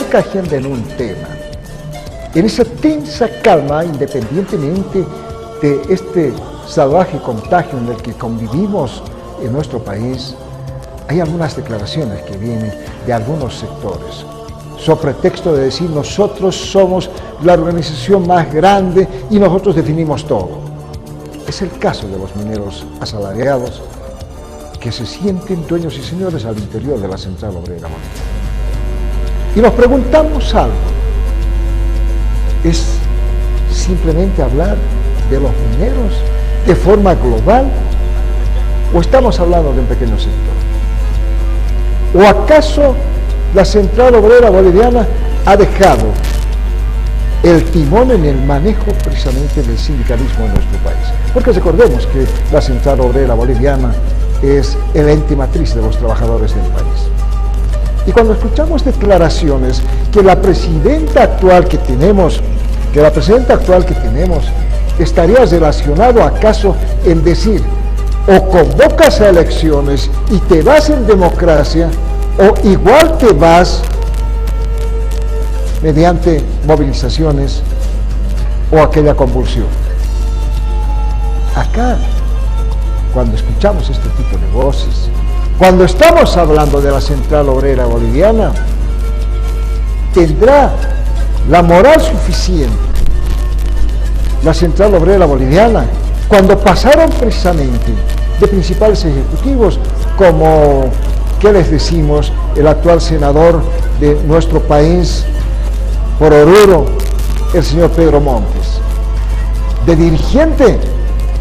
marca agenda en un tema, en esa tensa calma, independientemente de este salvaje contagio en el que convivimos en nuestro país, hay algunas declaraciones que vienen de algunos sectores, sobre pretexto de decir nosotros somos la organización más grande y nosotros definimos todo. Es el caso de los mineros asalariados que se sienten dueños y señores al interior de la Central Obrera Boliviana. Y nos preguntamos algo, ¿es simplemente hablar de los mineros de forma global o estamos hablando de un pequeño sector? ¿O acaso la Central Obrera Boliviana ha dejado el timón en el manejo precisamente del sindicalismo en nuestro país? Porque recordemos que la Central Obrera Boliviana es el ente matriz de los trabajadores del país. Y cuando escuchamos declaraciones que la presidenta actual que tenemos, estaría relacionado acaso en decir, o convocas a elecciones y te vas en democracia, o igual te vas mediante movilizaciones o aquella convulsión. Acá, cuando escuchamos este tipo de voces, cuando estamos hablando de la Central Obrera Boliviana, tendrá la moral suficiente la Central Obrera Boliviana, cuando pasaron precisamente de principales ejecutivos como, ¿qué les decimos?, el actual senador de nuestro país por Oruro, el señor Pedro Montes, de dirigente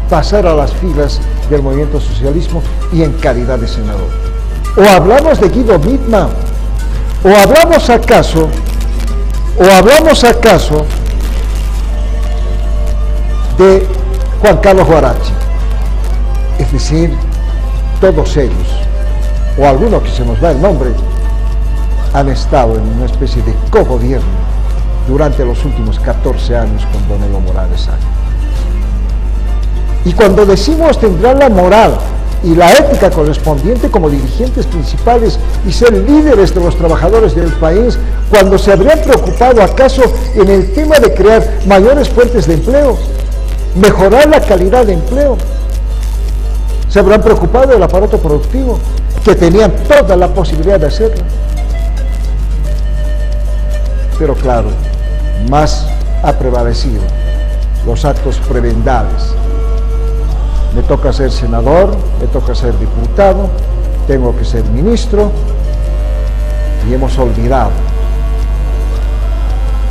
pasar a las filas del movimiento socialismo y en calidad de senador. O hablamos de Guido Wittmann, o hablamos acaso de Juan Carlos Huarachi. Es decir, todos ellos, o algunos que se nos va el nombre, han estado en una especie de cogobierno durante los últimos 14 años con don Evo Morales Agüe. Y cuando decimos tendrán la moral y la ética correspondiente como dirigentes principales y ser líderes de los trabajadores del país, cuando se habrían preocupado acaso en el tema de crear mayores fuentes de empleo, mejorar la calidad de empleo, se habrán preocupado del aparato productivo, que tenían toda la posibilidad de hacerlo. Pero claro, más ha prevalecido los actos prebendales. Me toca ser senador, me toca ser diputado, tengo que ser ministro, y hemos olvidado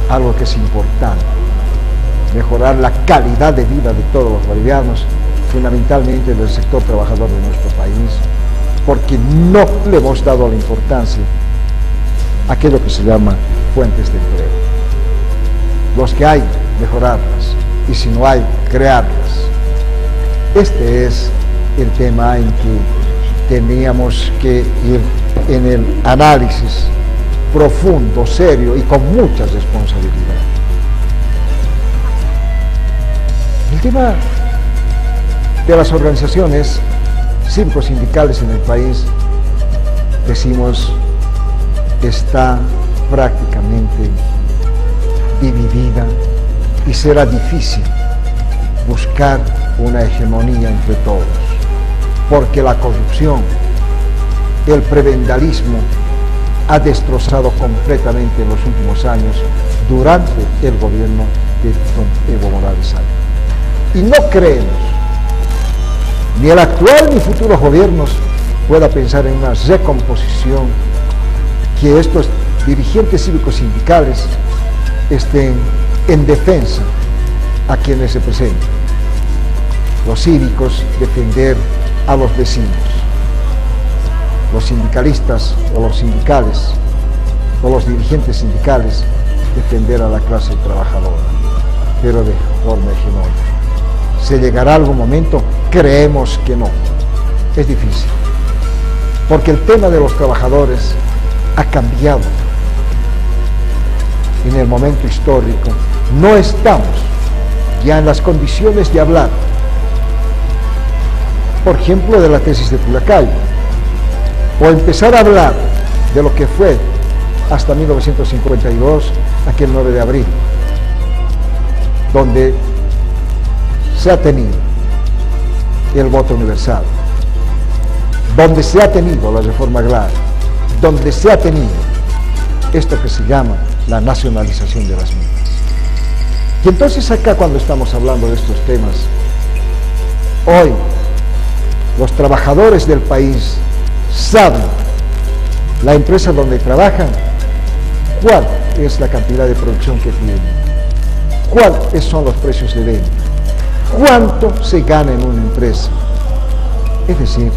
algo que es importante: mejorar la calidad de vida de todos los bolivianos, fundamentalmente del sector trabajador de nuestro país, porque no le hemos dado la importancia a aquello que se llama fuentes de empleo. Los que hay, mejorarlas, y si no hay, crearlas. Este es el tema en que teníamos que ir en el análisis profundo, serio y con mucha responsabilidad. El tema de las organizaciones cívico-sindicales en el país, decimos, está prácticamente dividida y será difícil buscar una hegemonía entre todos, porque la corrupción, el prebendalismo ha destrozado completamente en los últimos años durante el gobierno de don Evo Morales Agüe. Y no creemos, ni el actual ni futuros gobiernos pueda pensar en una recomposición, que estos dirigentes cívicos sindicales estén en defensa a quienes representan. Los cívicos defender a los vecinos, los sindicalistas o los sindicales o los dirigentes sindicales defender a la clase trabajadora, pero de forma hegemónica. ¿Se llegará algún momento? Creemos que no. Es difícil, porque el tema de los trabajadores ha cambiado en el momento histórico. No estamos ya en las condiciones de hablar, por ejemplo, de la tesis de Pulacayo, o empezar a hablar de lo que fue hasta 1952, aquel 9 de abril, donde se ha tenido el voto universal, donde se ha tenido la reforma agraria, donde se ha tenido esto que se llama la nacionalización de las minas. Y entonces acá, cuando estamos hablando de estos temas, hoy los trabajadores del país saben, la empresa donde trabajan, cuál es la cantidad de producción que tienen, cuáles son los precios de venta, cuánto se gana en una empresa. Es decir,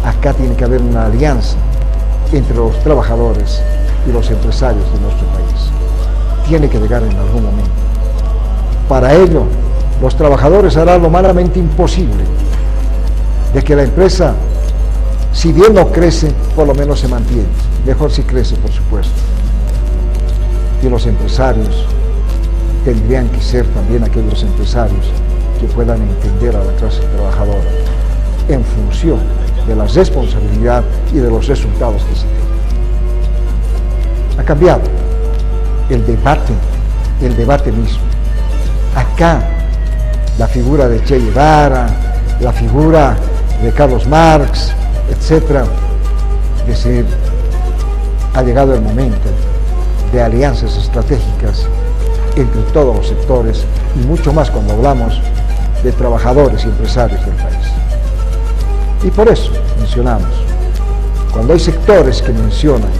acá tiene que haber una alianza entre los trabajadores y los empresarios de nuestro país. Tiene que llegar en algún momento. Para ello, los trabajadores harán lo humanamente imposible de que la empresa, si bien no crece, por lo menos se mantiene. Mejor si crece, por supuesto. Y los empresarios tendrían que ser también aquellos empresarios que puedan entender a la clase trabajadora en función de la responsabilidad y de los resultados que se tienen. Ha cambiado el debate mismo. Acá la figura de Che Guevara, la figura de Carlos Marx, etc. Es decir, ha llegado el momento de alianzas estratégicas entre todos los sectores y mucho más cuando hablamos de trabajadores y empresarios del país. Y por eso mencionamos, cuando hay sectores que mencionan,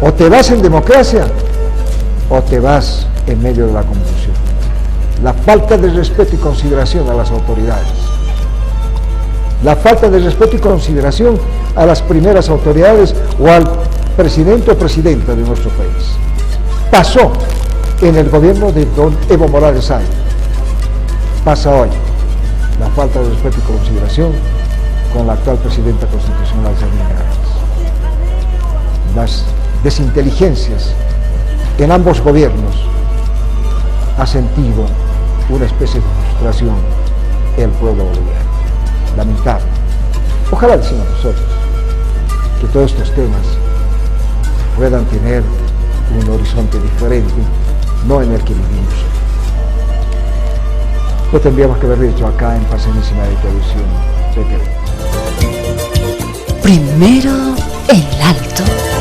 o te vas en democracia o te vas en medio de la confusión. La falta de respeto y consideración a las autoridades, la falta de respeto y consideración a las primeras autoridades o al presidente o presidenta de nuestro país. Pasó en el gobierno de don Evo Morales Ayala, pasa hoy la falta de respeto y consideración con la actual presidenta constitucional, Janine Áñez. Las desinteligencias en ambos gobiernos ha sentido una especie de frustración el pueblo boliviano. Lamentable. Ojalá, decimos nosotros, que todos estos temas puedan tener un horizonte diferente, no en el que vivimos. Lo tendríamos que haber dicho acá en Pasenísima de Televisión. Primero el alto.